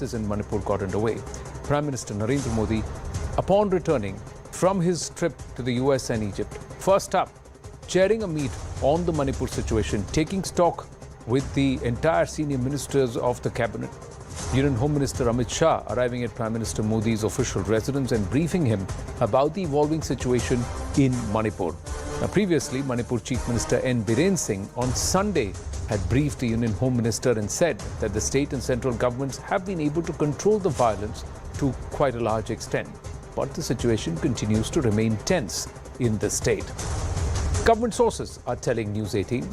in Manipur got underway. Prime Minister Narendra Modi, upon returning from his trip to the US and Egypt, first up, chairing a meet on the Manipur situation, taking stock with the entire senior ministers of the cabinet. Union Home Minister Amit Shah arriving at Prime Minister Modi's official residence and briefing him about the evolving situation in Manipur. Now, previously, Manipur Chief Minister N. Biren Singh on Sunday had briefed the Union Home Minister and said that the state and central governments have been able to control the violence to quite a large extent. But the situation continues to remain tense in the state. Government sources are telling News18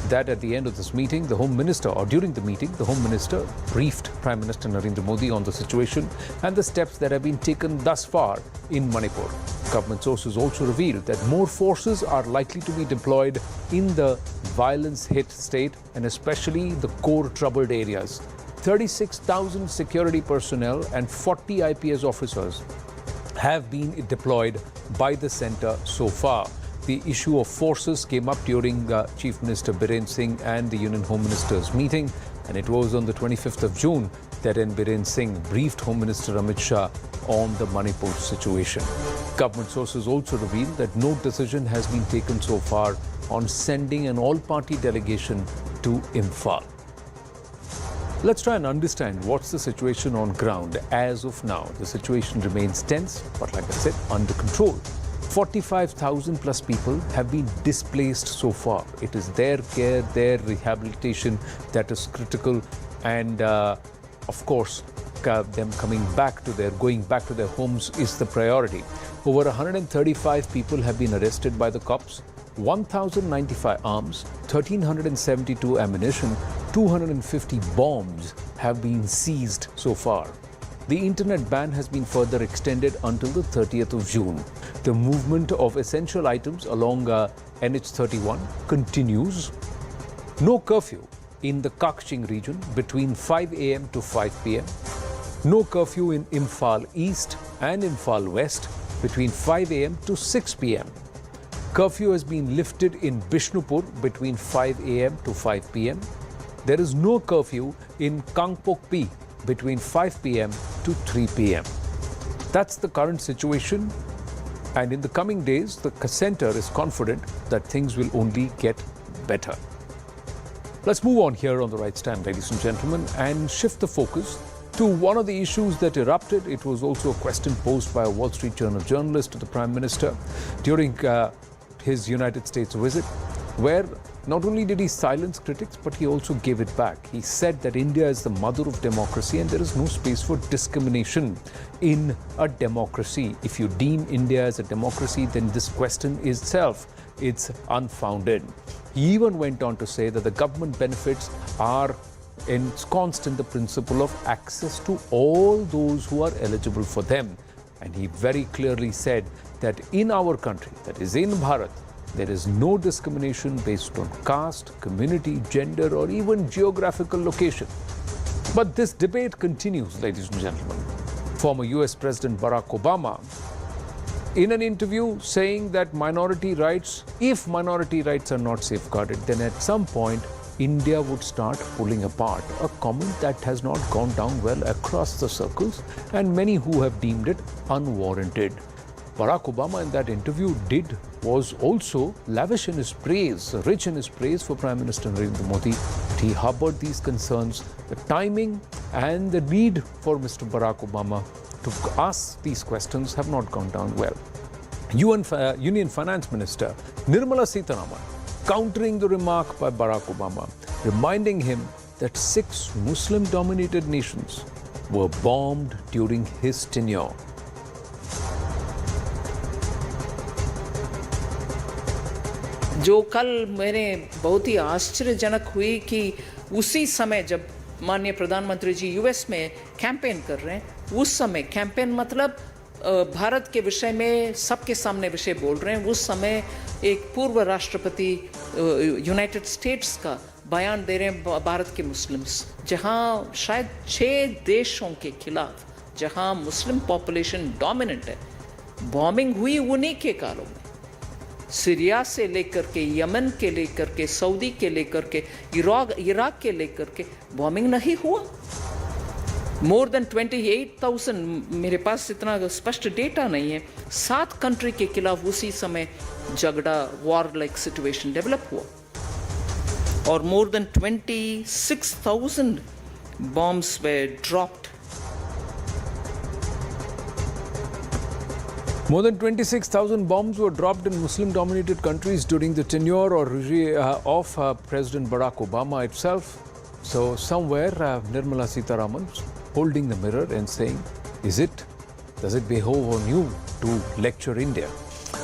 that at the end of this meeting, the Home Minister, or during the meeting, the Home Minister briefed Prime Minister Narendra Modi on the situation and the steps that have been taken thus far in Manipur. Government sources also revealed that more forces are likely to be deployed in the violence-hit state and especially the core troubled areas. 36,000 security personnel and 40 IPS officers have been deployed by the centre so far. The issue of forces came up during Chief Minister Biren Singh and the Union Home Minister's meeting, and it was on the 25th of June that N. Biren Singh briefed Home Minister Amit Shah on the Manipur situation. Government sources also revealed that no decision has been taken so far on sending an all-party delegation to Imphal. Let's try and understand what's the situation on ground as of now. The situation remains tense, but like I said, under control. 45,000 plus people have been displaced so far. It is their care, their rehabilitation that is critical, and of course, them going back to their homes is the priority. Over 135 people have been arrested by the cops. 1,095 arms, 1,372 ammunition, 250 bombs have been seized so far. The internet ban has been further extended until the 30th of June. The movement of essential items along NH31 continues. No curfew in the Kakching region between 5 a.m. to 5 p.m. No curfew in Imphal East and Imphal West between 5 a.m. to 6 p.m. Curfew has been lifted in Bishnupur between 5 a.m. to 5 p.m. There is no curfew in Kangpokpi between 5 p.m. to 3 p.m. That's the current situation, and in the coming days, the centre is confident that things will only get better. Let's move on here on the right stand, ladies and gentlemen, and shift the focus to one of the issues that erupted. It was also a question posed by a Wall Street Journal journalist to the Prime Minister during his United States visit, where not only did he silence critics, but he also gave it back. He said that India is the mother of democracy and there is no space for discrimination in a democracy. If you deem India as a democracy, then this question itself, it's unfounded. He even went on to say that the government benefits are ensconced in the principle of access to all those who are eligible for them. And he very clearly said that in our country, that is in Bharat, there is no discrimination based on caste, community, gender, or even geographical location. But this debate continues, ladies and gentlemen. Former US President Barack Obama, in an interview, saying that if minority rights are not safeguarded, then at some point, India would start pulling apart. A comment that has not gone down well across the circles, and many who have deemed it unwarranted. Barack Obama in that interview was also lavish in his praise, rich in his praise for Prime Minister Narendra Modi. He harbored these concerns. The timing and the need for Mr. Barack Obama to ask these questions have not gone down well. Union Finance Minister Nirmala Sitharaman countering the remark by Barack Obama, reminding him that 6 Muslim-dominated nations were bombed during his tenure. जो कल मैंने बहुत ही आश्चर्यजनक हुई कि उसी समय जब माननीय प्रधानमंत्री जी यूएस में कैंपेन कर रहे हैं, उस समय कैंपेन मतलब भारत के विषय में सबके सामने विषय बोल रहे हैं, उस समय एक पूर्व राष्ट्रपति यूनाइटेड स्टेट्स का बयान दे रहे हैं भारत के मुस्लिम्स, जहां शायद 6 देशों के खिलाफ, जहां मुस्लिम पॉपुलेशन डोमिनेंट है, बॉम्बिंग हुई उन्हीं के कालों में। सीरिया से लेकर के, यमन के लेकर के, सऊदी के लेकर के, इराक के लेकर के बॉम्बिंग नहीं हुआ। मोर देन 28,000, मेरे पास इतना स्पष्ट डेटा नहीं है, 7 कंट्री के खिलाफ उसी समय झगड़ा, वॉर लाइक सिचुएशन डेवलप हुआ, और more than 26,000 bombs were dropped. More than 26,000 bombs were dropped in Muslim-dominated countries during the tenure or regime of President Barack Obama itself. So somewhere Nirmala Sitharaman holding the mirror and saying, does it behove on you to lecture India?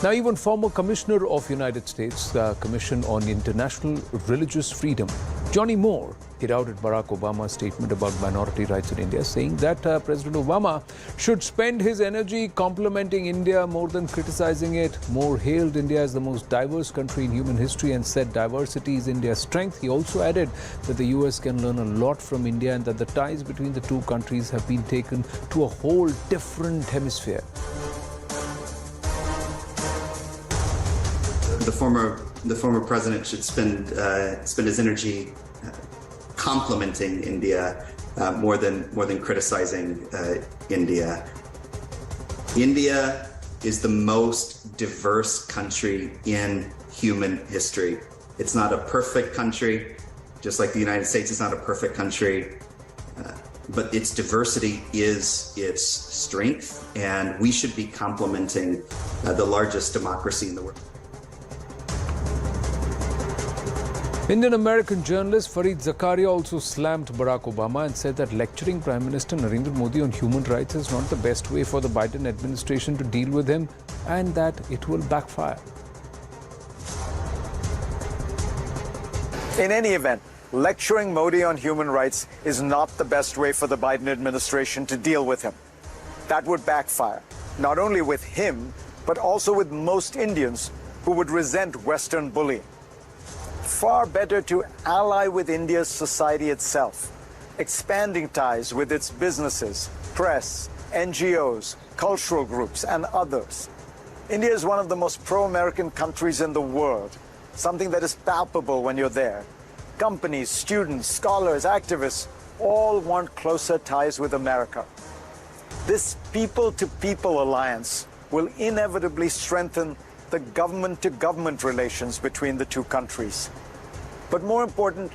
Now, even former Commissioner of United States Commission on International Religious Freedom, Johnny Moore, he routed Barack Obama's statement about minority rights in India, saying that President Obama should spend his energy complimenting India more than criticizing it. Moore hailed India as the most diverse country in human history and said diversity is India's strength. He also added that the US can learn a lot from India and that the ties between the two countries have been taken to a whole different hemisphere. The former president should spend his energy complimenting India more than criticizing India. India is the most diverse country in human history. It's not a perfect country, just like the United States is not a perfect country, but its diversity is its strength, and we should be complimenting the largest democracy in the world. Indian-American journalist Fareed Zakaria also slammed Barack Obama and said that lecturing Prime Minister Narendra Modi on human rights is not the best way for the Biden administration to deal with him and that it will backfire. In any event, lecturing Modi on human rights is not the best way for the Biden administration to deal with him. That would backfire, not only with him, but also with most Indians who would resent Western bullying. Far better to ally with India's society itself, expanding ties with its businesses, press, NGOs, cultural groups, and others. India is one of the most pro-American countries in the world, something that is palpable when you're there. Companies, students, scholars, activists all want closer ties with America. This people-to-people alliance will inevitably strengthen the government-to-government relations between the two countries. But more important,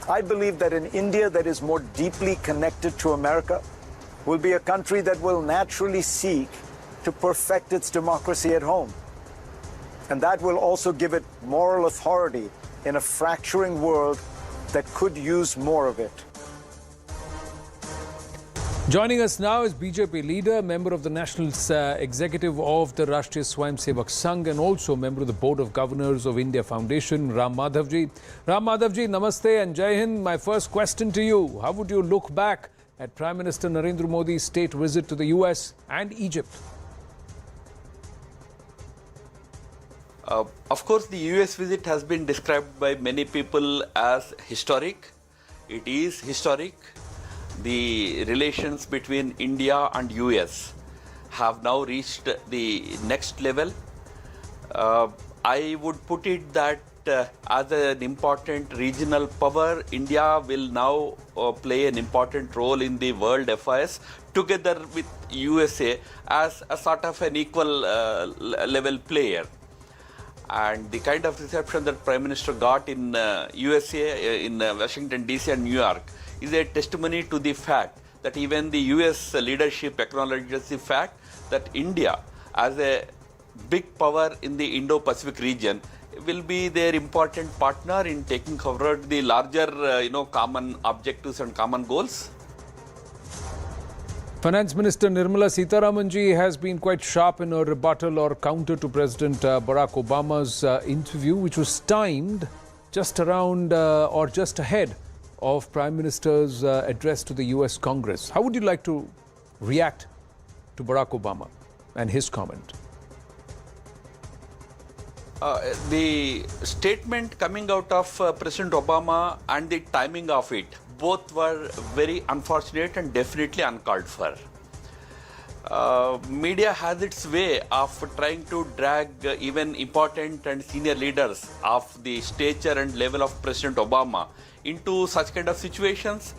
I believe that an India that is more deeply connected to America will be a country that will naturally seek to perfect its democracy at home. And that will also give it moral authority in a fracturing world that could use more of it. Joining us now is BJP leader, member of the National Executive of the Rashtriya Swayamsevak Sangh and also member of the Board of Governors of India Foundation, Ram Madhavji. Ram Madhavji, namaste and Jai Hind. My first question to you, how would you look back at Prime Minister Narendra Modi's state visit to the US and Egypt? Of course, the US visit has been described by many people as historic. It is historic. The relations between India and US have now reached the next level. I would put it that as an important regional power, India will now play an important role in the world affairs together with USA as a sort of an equal level player. And the kind of reception that Prime Minister got in USA, in Washington DC and New York, is a testimony to the fact that even the US leadership acknowledges the fact that India, as a big power in the Indo-Pacific region, will be their important partner in taking forward the larger, common objectives and common goals. Finance Minister Nirmala Sitharaman ji has been quite sharp in her rebuttal or counter to President Barack Obama's interview, which was timed just around or just ahead of Prime Minister's address to the US Congress. How would you like to react to Barack Obama and his comment? The statement coming out of President Obama and the timing of it, both were very unfortunate and definitely uncalled for. Media has its way of trying to drag even important and senior leaders of the stature and level of President Obama into such kind of situations.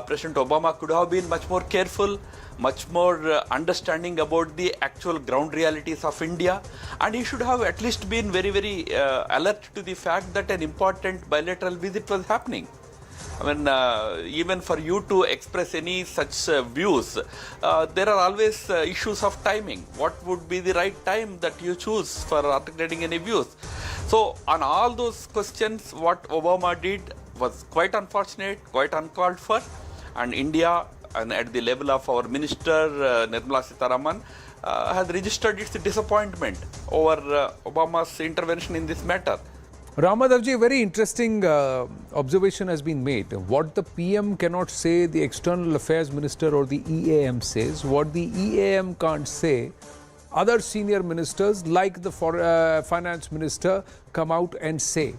President Obama could have been much more careful, much more understanding about the actual ground realities of India, and he should have at least been very, very alert to the fact that an important bilateral visit was happening. I mean, even for you to express any such views, there are always issues of timing. What would be the right time that you choose for articulating any views? So, on all those questions, what Obama did was quite unfortunate, quite uncalled for, and India, and at the level of our Minister Nirmala Sitharaman, has registered its disappointment over Obama's intervention in this matter. Ramadhavji, a very interesting observation has been made. What the PM cannot say, the External Affairs Minister or the EAM says. What the EAM can't say, other senior ministers like the Finance Minister come out and say.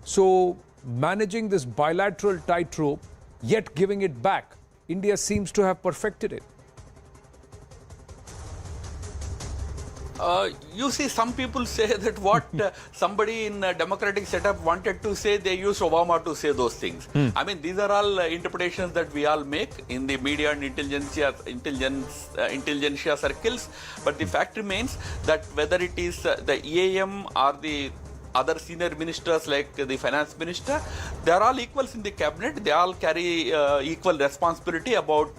So, managing this bilateral tightrope, yet giving it back, India seems to have perfected it. You see, some people say that what somebody in a democratic setup wanted to say, they used Obama to say those things. I mean, these are all interpretations that we all make in the media and intelligentsia circles. But the fact remains that whether it is the EAM or the other senior ministers like the finance minister, they are all equals in the cabinet. They all carry equal responsibility about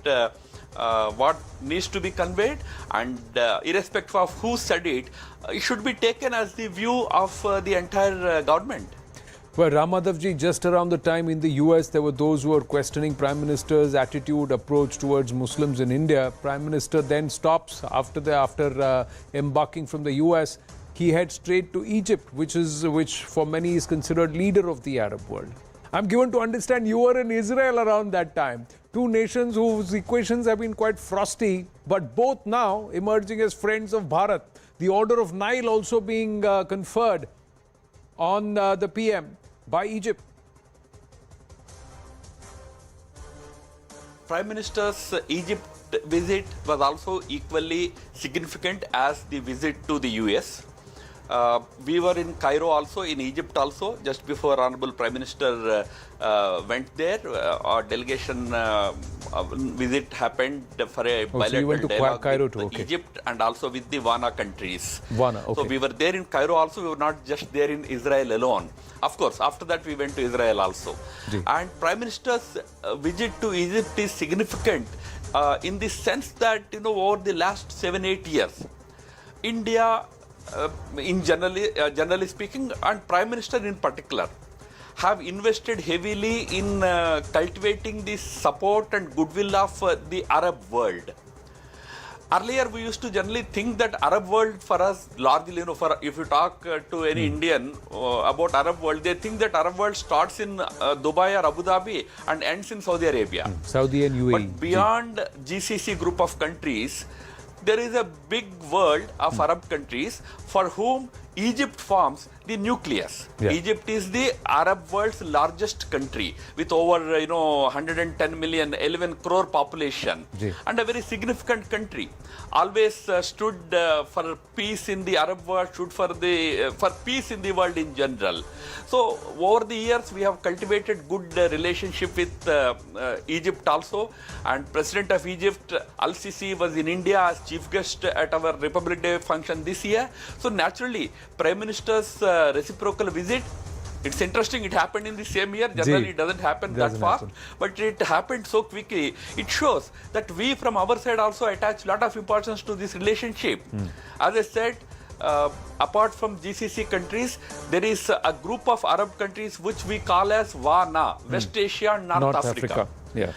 what needs to be conveyed, and irrespective of who said it, it should be taken as the view of the entire government. Well, Ramadhavji, just around the time in the US, there were those who were questioning Prime Minister's attitude, approach towards Muslims in India. Prime Minister then stops after embarking from the US. He heads straight to Egypt, which for many is considered leader of the Arab world. I'm given to understand you were in Israel around that time. Two nations whose equations have been quite frosty, but both now emerging as friends of Bharat. The Order of Nile also being conferred on the PM by Egypt. Prime Minister's Egypt visit was also equally significant as the visit to the US. We were in Cairo also, in Egypt also, just before Honorable Prime Minister went there. Our delegation visit happened for a bilateral so you went to dialogue Cairo with too, okay. Egypt and also with the WANA countries. WANA, okay. So we were there in Cairo also, we were not just there in Israel alone. Of course, after that we went to Israel also. Ji. And Prime Minister's visit to Egypt is significant in the sense that, over the last 7-8 years, India, generally speaking, and Prime Minister in particular, have invested heavily in cultivating the support and goodwill of the Arab world. Earlier, we used to generally think that Arab world for us, largely, if you talk to any Indian about Arab world, they think that Arab world starts in Dubai or Abu Dhabi and ends in Saudi Arabia. Saudi and UAE. But beyond GCC group of countries, there is a big world of Arab countries for whom Egypt forms the nucleus. Yeah. Egypt is the Arab world's largest country with over 110 million, 11 crore population, and a very significant country. Always stood for peace in the Arab world, stood for peace in the world in general. So over the years we have cultivated good relationship with Egypt also, and President of Egypt Al-Sisi was in India as chief guest at our Republic Day function this year. So naturally, Prime Minister's reciprocal visit, it's interesting, it happened in the same year. Generally, it doesn't happen that fast, but it happened so quickly. It shows that we from our side also attach a lot of importance to this relationship. As I said, apart from GCC countries, there is a group of Arab countries which we call as WANA, West Asia and North Africa. Yeah.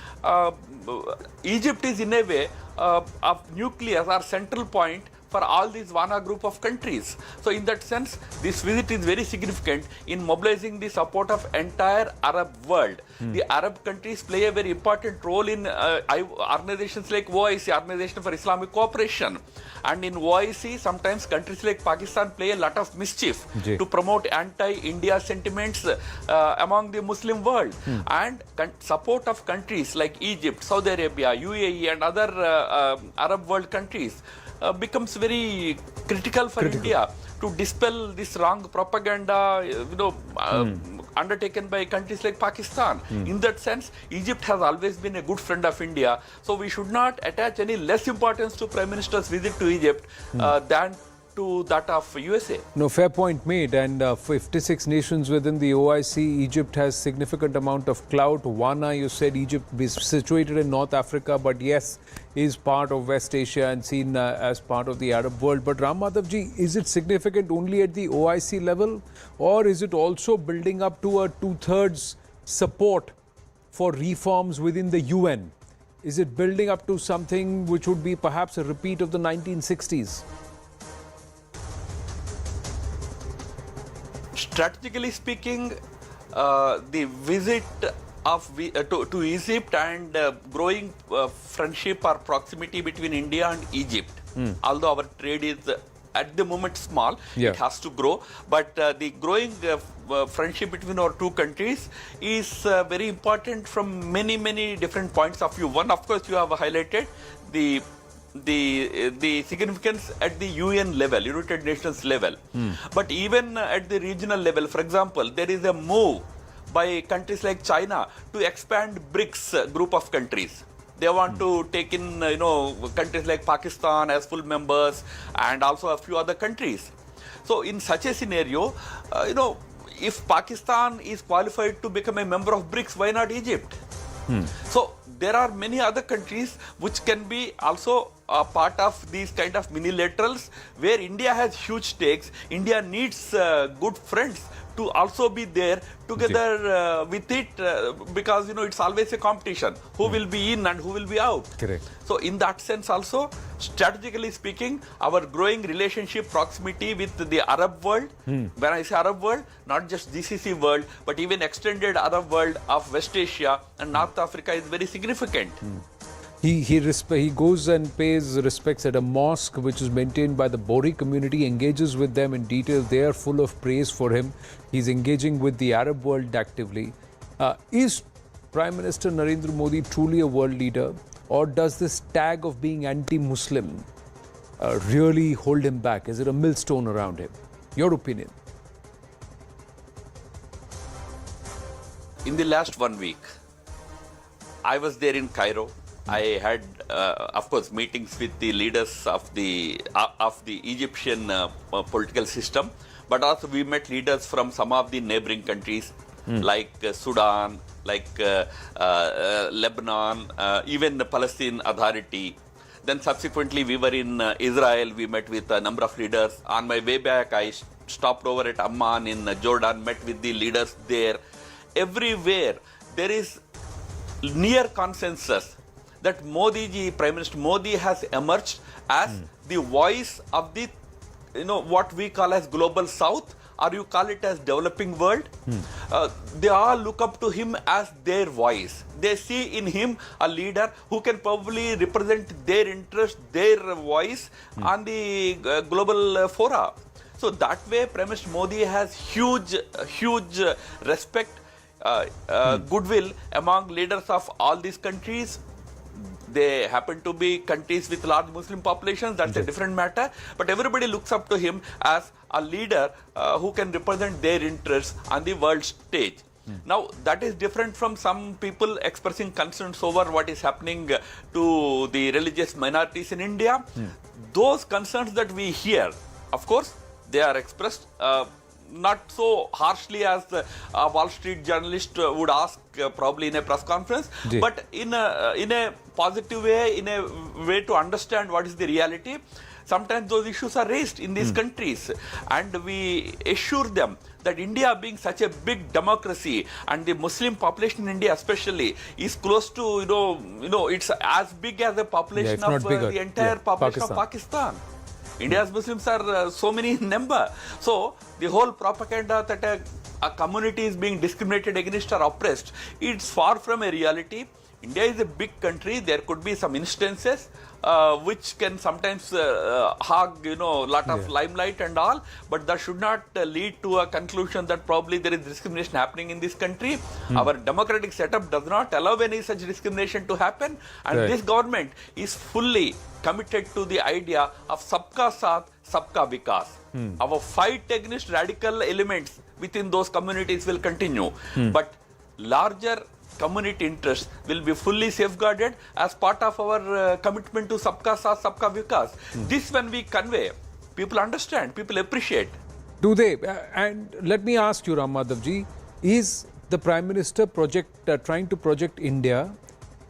Egypt is in a way a nucleus or central point for all these WANA group of countries. So in that sense, this visit is very significant in mobilizing the support of entire Arab world. The Arab countries play a very important role in organizations like OIC, Organization for Islamic Cooperation. And in OIC, sometimes countries like Pakistan play a lot of mischief to promote anti-India sentiments among the Muslim world. And support of countries like Egypt, Saudi Arabia, UAE and other Arab world countries becomes very critical for India to dispel this wrong propaganda, undertaken by countries like Pakistan. In that sense, Egypt has always been a good friend of India. So we should not attach any less importance to Prime Minister's visit to Egypt than to that of USA. No, fair point made. And 56 nations within the OIC, Egypt has significant amount of clout. Wana, you said Egypt is situated in North Africa, but yes, is part of West Asia and seen as part of the Arab world. But Ram Madhavji, is it significant only at the OIC level, or is it also building up to a 2/3 support for reforms within the UN? Is it building up to something which would be perhaps a repeat of the 1960s? Strategically speaking, the visit to Egypt and growing friendship or proximity between India and Egypt, although our trade is at the moment small, it has to grow, but the growing friendship between our two countries is very important from many different points of view. One, of course, you have highlighted the significance at the UN level, United Nations level. But even at the regional level, for example, there is a move by countries like China to expand BRICS group of countries. They want to take in, countries like Pakistan as full members and also a few other countries. So in such a scenario, if Pakistan is qualified to become a member of BRICS, why not Egypt? So there are many other countries which can be also a part of these kind of minilaterals where India has huge stakes. India needs good friends to also be there together with it because it's always a competition. Who will be in and who will be out? Correct. So in that sense also, strategically speaking, our growing relationship proximity with the Arab world, when I say Arab world, not just GCC world, but even extended Arab world of West Asia and North Africa is very significant. He goes and pays respects at a mosque which is maintained by the Bori community, engages with them in detail. They are full of praise for him. He's engaging with the Arab world actively. Is Prime Minister Narendra Modi truly a world leader, or does this tag of being anti-Muslim really hold him back? Is it a millstone around him? Your opinion? In the last 1 week, I was there in Cairo. I had, of course, meetings with the leaders of the Egyptian political system, but also we met leaders from some of the neighboring countries like Sudan, like Lebanon, even the Palestine Authority. Then subsequently we were in Israel. We met with a number of leaders. On my way back, I stopped over at Amman in Jordan, met with the leaders there. Everywhere there is near consensus that Modi ji, Prime Minister Modi has emerged as the voice of the, what we call as global south, or you call it as developing world. They all look up to him as their voice. They see in him a leader who can probably represent their interest, their voice on the global fora. So that way, Prime Minister Modi has huge respect, goodwill among leaders of all these countries. They happen to be countries with large Muslim populations, that's a different matter. But everybody looks up to him as a leader who can represent their interests on the world stage. Now, that is different from some people expressing concerns over what is happening to the religious minorities in India. Those concerns that we hear, of course, they are expressed not so harshly as a Wall Street journalist would ask probably in a press conference, but in a positive way, in a way to understand what is the reality. Sometimes those issues are raised in these countries, and we assure them that India, being such a big democracy, and the Muslim population in India especially is close to, it's as big as the population of the entire population of Pakistan. India's Muslims are so many in number. So the whole propaganda that a community is being discriminated against or oppressed, it's far from a reality. India is a big country. There could be some instances which can sometimes hog, lot of limelight and all, but that should not lead to a conclusion that probably there is discrimination happening in this country. Our democratic setup does not allow any such discrimination to happen, and this government is fully committed to the idea of Sabka Saath, Sabka Vikas. Our fight against radical elements within those communities will continue, but larger community interests will be fully safeguarded as part of our commitment to Sabka Saath, Sabka Vikas. This when we convey, people understand, people appreciate. Do they? And let me ask you, Ram Madhavji, is the Prime Minister trying to project India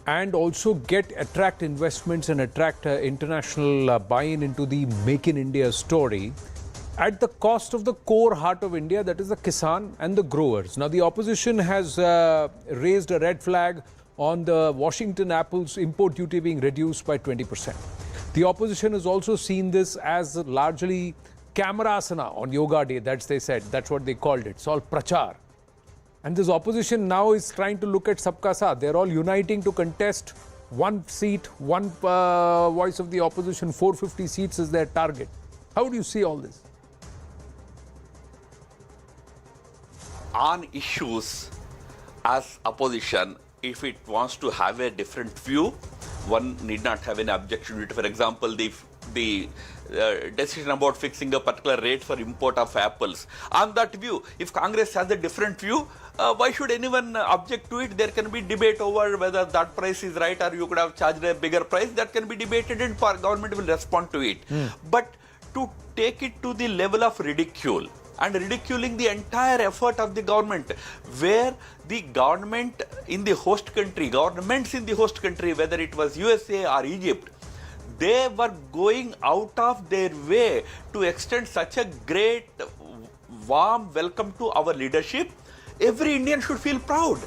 and also attract investments and attract international buy-in into the Make in India story at the cost of the core heart of India, that is the Kisan and the growers? Now, the opposition has raised a red flag on the Washington apples import duty being reduced by 20%. The opposition has also seen this as largely Kamarasana on Yoga Day. They said. That's what they called it. It's all prachar. And this opposition now is trying to look at Sabka Saath. They're all uniting to contest one seat, one voice of the opposition. 450 seats is their target. How do you see all this? On issues as opposition, if it wants to have a different view, one need not have any objection to it. For example, the decision about fixing a particular rate for import of apples. On that view, if Congress has a different view, why should anyone object to it? There can be debate over whether that price is right or you could have charged a bigger price. That can be debated and government will respond to it. But to take it to the level of ridicule and ridiculing the entire effort of the government, where the government in the host country, governments in the host country, whether it was USA or Egypt, they were going out of their way to extend such a great, warm welcome to our leadership. Every Indian should feel proud,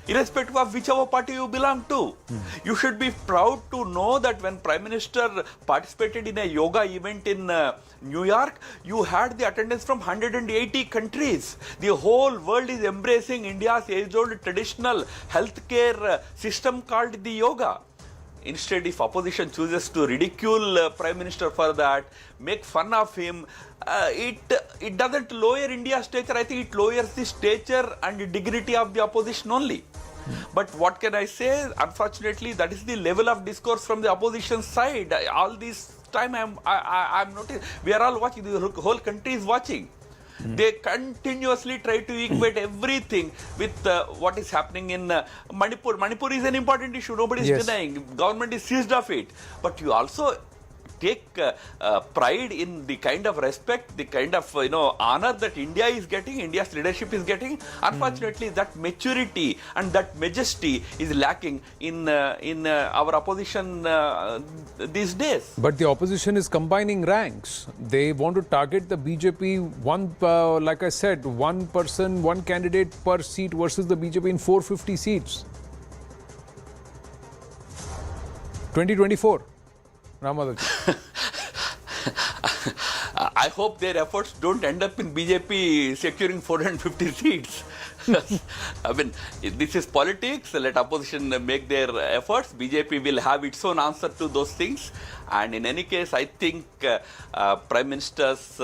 irrespective of whichever party you belong to. You should be proud to know that when Prime Minister participated in a yoga event in New York, you had the attendance from 180 countries. The whole world is embracing India's age-old traditional healthcare system called the yoga. Instead, if opposition chooses to ridicule Prime Minister for that, make fun of him, it doesn't lower India's stature. I think it lowers the stature and dignity of the opposition only. But what can I say? Unfortunately, that is the level of discourse from the opposition side. All this time I'm noticing, we are all watching, the whole country is watching. They continuously try to equate everything with what is happening in Manipur. Manipur is an important issue, nobody is denying. Government is seized of it. But you also take pride in the kind of respect, the kind of honor that India is getting, India's leadership is getting. Unfortunately, that maturity and that majesty is lacking in our opposition these days. But the opposition is combining ranks. They want to target the BJP, like I said, one person, one candidate per seat versus the BJP in 450 seats. 2024. I hope their efforts don't end up in BJP securing 450 seats. I mean, this is politics. Let opposition make their efforts. BJP will have its own answer to those things. And in any case, I think Prime Minister's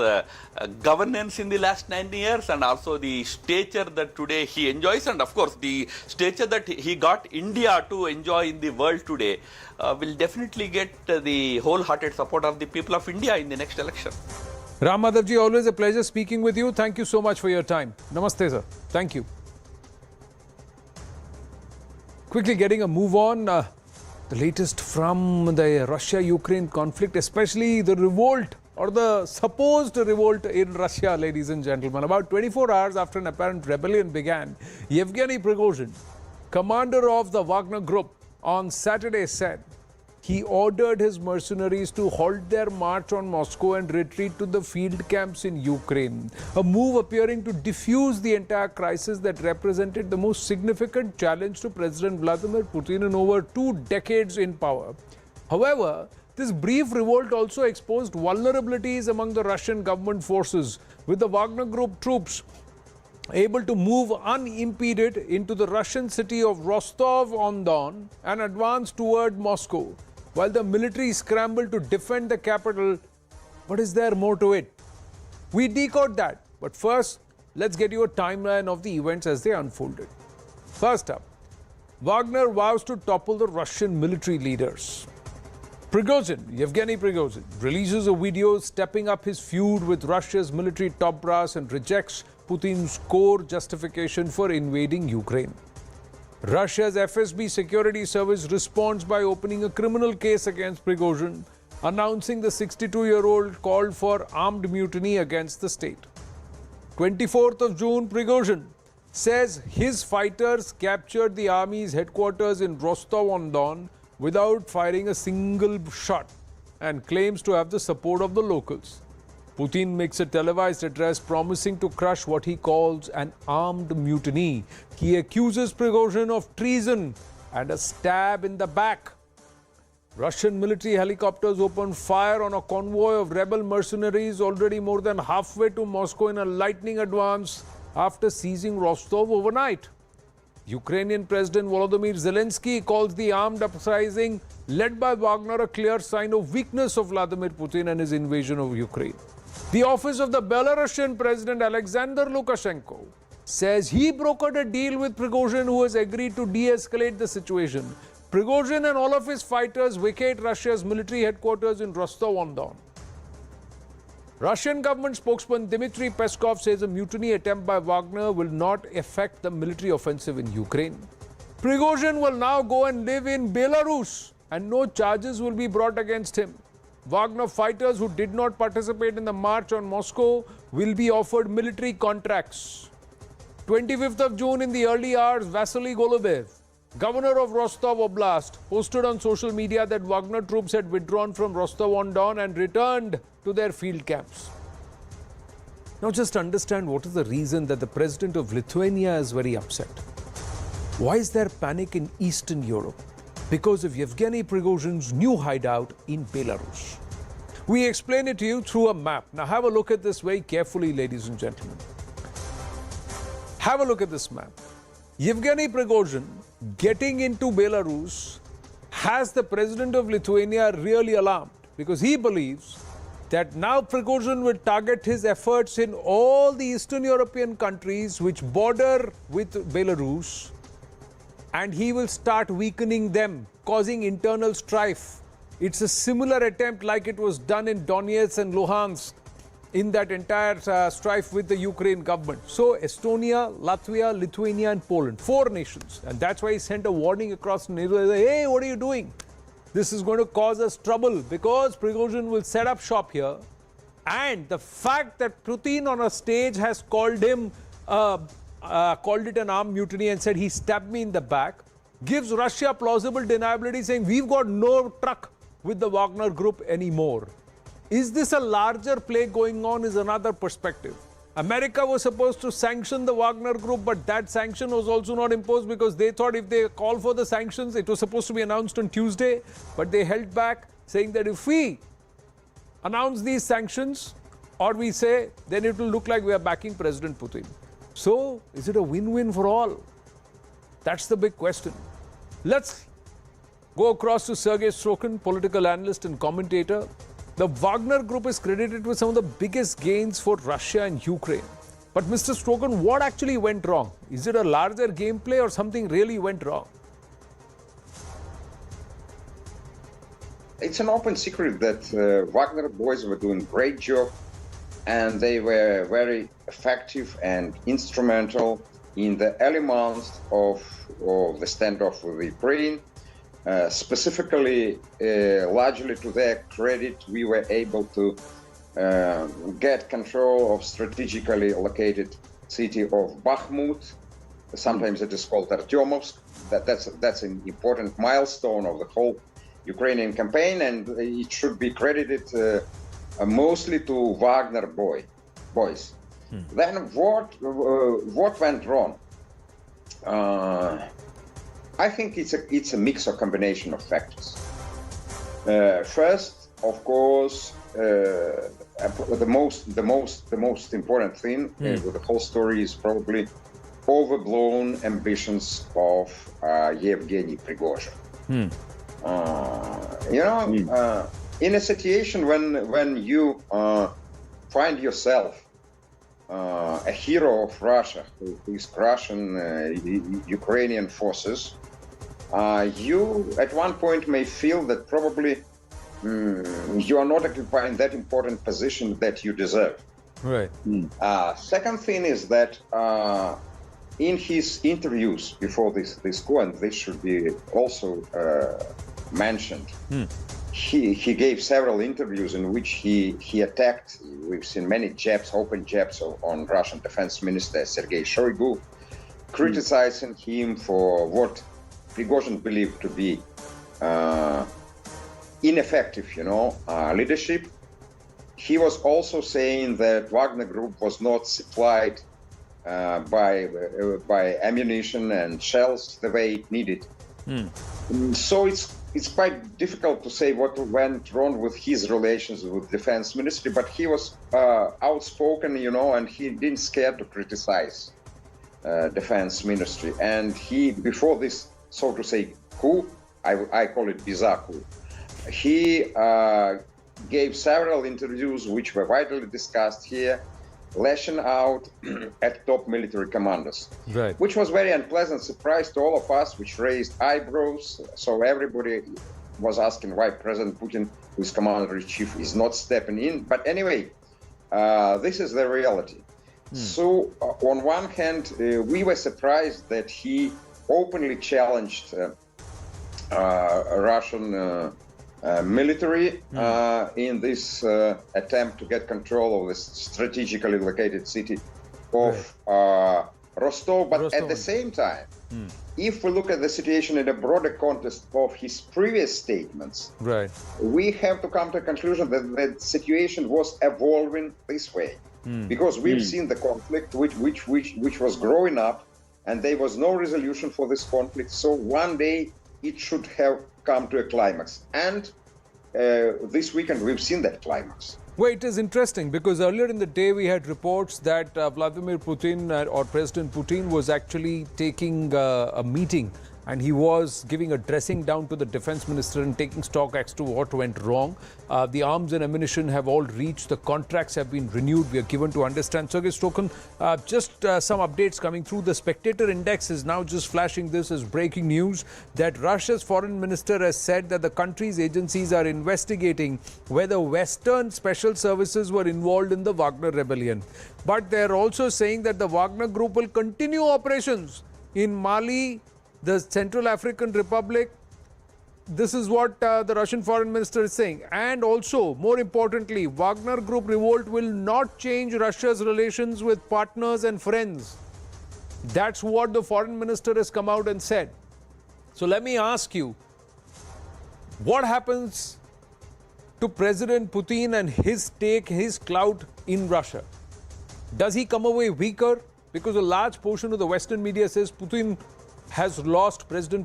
governance in the last 9 years and also the stature that today he enjoys, and of course the stature that he got India to enjoy in the world today, will definitely get the wholehearted support of the people of India in the next election. Ram Madhavji, always a pleasure speaking with you. Thank you so much for your time. Namaste, sir. Thank you. Quickly getting a move on. The latest from the Russia-Ukraine conflict, especially the revolt or the supposed revolt in Russia, ladies and gentlemen. About 24 hours after an apparent rebellion began, Yevgeny Prigozhin, commander of the Wagner group, on Saturday said he ordered his mercenaries to halt their march on Moscow and retreat to the field camps in Ukraine, a move appearing to diffuse the entire crisis that represented the most significant challenge to President Vladimir Putin in over 2 decades in power. However, this brief revolt also exposed vulnerabilities among the Russian government forces, with the Wagner Group troops able to move unimpeded into the Russian city of Rostov-on-Don and advance toward Moscow, while the military scrambled to defend the capital. What is there more to it? We decode that. But first, let's get you a timeline of the events as they unfolded. First up, Wagner vows to topple the Russian military leaders. Yevgeny Prigozhin, releases a video stepping up his feud with Russia's military top brass and rejects Putin's core justification for invading Ukraine. Russia's FSB security service responds by opening a criminal case against Prigozhin, announcing the 62-year-old called for armed mutiny against the state. 24th of June, Prigozhin says his fighters captured the army's headquarters in Rostov-on-Don without firing a single shot and claims to have the support of the locals. Putin makes a televised address promising to crush what he calls an armed mutiny. He accuses Prigozhin of treason and a stab in the back. Russian military helicopters opened fire on a convoy of rebel mercenaries already more than halfway to Moscow in a lightning advance after seizing Rostov overnight. Ukrainian President Volodymyr Zelensky calls the armed uprising led by Wagner a clear sign of weakness of Vladimir Putin and his invasion of Ukraine. The office of the Belarusian President Alexander Lukashenko says he brokered a deal with Prigozhin, who has agreed to de-escalate the situation. Prigozhin and all of his fighters vacate Russia's military headquarters in Rostov-on-Don. Russian government spokesman Dmitry Peskov says a mutiny attempt by Wagner will not affect the military offensive in Ukraine. Prigozhin will now go and live in Belarus and no charges will be brought against him. Wagner fighters who did not participate in the march on Moscow will be offered military contracts. 25th of June in the early hours, Vasily Golubev, governor of Rostov Oblast, posted on social media that Wagner troops had withdrawn from Rostov-on-Don and returned to their field camps. Now just understand what is the reason that the president of Lithuania is very upset. Why is there panic in Eastern Europe? Because of Yevgeny Prigozhin's new hideout in Belarus. We explain it to you through a map. Now have a look at this very carefully, ladies and gentlemen. Have a look at this map. Yevgeny Prigozhin getting into Belarus has the president of Lithuania really alarmed, because he believes that now Prigozhin will target his efforts in all the Eastern European countries which border with Belarus, and he will start weakening them, causing internal strife. It's a similar attempt like it was done in Donetsk and Luhansk in that entire strife with the Ukraine government. So Estonia, Latvia, Lithuania and Poland, 4 nations. And that's why he sent a warning across NATO. Hey, what are you doing? This is going to cause us trouble because Prigozhin will set up shop here. And the fact that Putin on a stage has called him, called it an armed mutiny and said he stabbed me in the back, gives Russia plausible deniability, saying we've got no truck with the Wagner group anymore. Is this a larger play going on is another perspective. America was supposed to sanction the Wagner group, but that sanction was also not imposed because they thought if they call for the sanctions, it was supposed to be announced on Tuesday, but they held back, saying that if we announce these sanctions or we say, then it will look like we are backing President Putin. So, is it a win-win for all? That's the big question. Let's go across to Sergei Strokin, political analyst and commentator. The Wagner group is credited with some of the biggest gains for Russia and Ukraine. But Mr. Strokin, what actually went wrong? Is it a larger gameplay or something really went wrong? It's an open secret that Wagner boys were doing a great job, and they were very effective and instrumental in the early months of the standoff with Ukraine. Specifically, largely to their credit, we were able to get control of strategically located city of Bakhmut. Sometimes it is called Artyomovsk. That's an important milestone of the whole Ukrainian campaign, and it should be credited mostly to Wagner boys. Then what went wrong? I think it's a mix or combination of factors. First, of course, the most important thing with the whole story is probably overblown ambitions of Yevgeny Prigozhin. In a situation when you find yourself a hero of Russia who is crushing Ukrainian forces, you at one point may feel that probably you are not occupying that important position that you deserve. Right. Second thing is that in his interviews before this coup, and this should be also mentioned, he gave several interviews in which he attacked, we've seen many jabs, open jabs on Russian Defense Minister Sergei Shoigu, criticizing him for what Prigozhin believed to be ineffective, leadership. He was also saying that Wagner Group was not supplied by ammunition and shells the way it needed. So it's quite difficult to say what went wrong with his relations with Defense Ministry, but he was outspoken, and he didn't scare to criticize Defense Ministry. And he, before this, so to say, coup, I call it bizarre coup, he gave several interviews which were widely discussed here, lashing out at top military commanders, Right. which was very unpleasant surprise to all of us, which raised eyebrows. So everybody was asking why President Putin, who is commander-in-chief, is not stepping in. But anyway, this is the reality. So on one hand, we were surprised that he openly challenged Russian military in this attempt to get control of this strategically located city of Rostov. But at the same time, if we look at the situation in a broader context of his previous statements, Right. we have to come to a conclusion that the situation was evolving this way. Because we've seen the conflict which was growing up, and there was no resolution for this conflict. So one day it should have come to a climax. And this weekend we've seen that climax. Well, it is interesting because earlier in the day we had reports that Vladimir Putin or President Putin was actually taking a meeting, and he was giving a dressing down to the defense minister and taking stock as to what went wrong. The arms and ammunition have all reached. The contracts have been renewed. We are given to understand. Sergei Stokan, just some updates coming through. The Spectator Index is now just flashing this as breaking news that Russia's foreign minister has said that the country's agencies are investigating whether Western special services were involved in the Wagner rebellion. But they're also saying that the Wagner group will continue operations in Mali, the Central African Republic. This is what the Russian foreign minister is saying. And also, more importantly, Wagner Group revolt will not change Russia's relations with partners and friends. That's what the foreign minister has come out and said. So let me ask you, what happens to President Putin and his stake, his clout in Russia? Does he come away weaker? Because a large portion of the Western media says President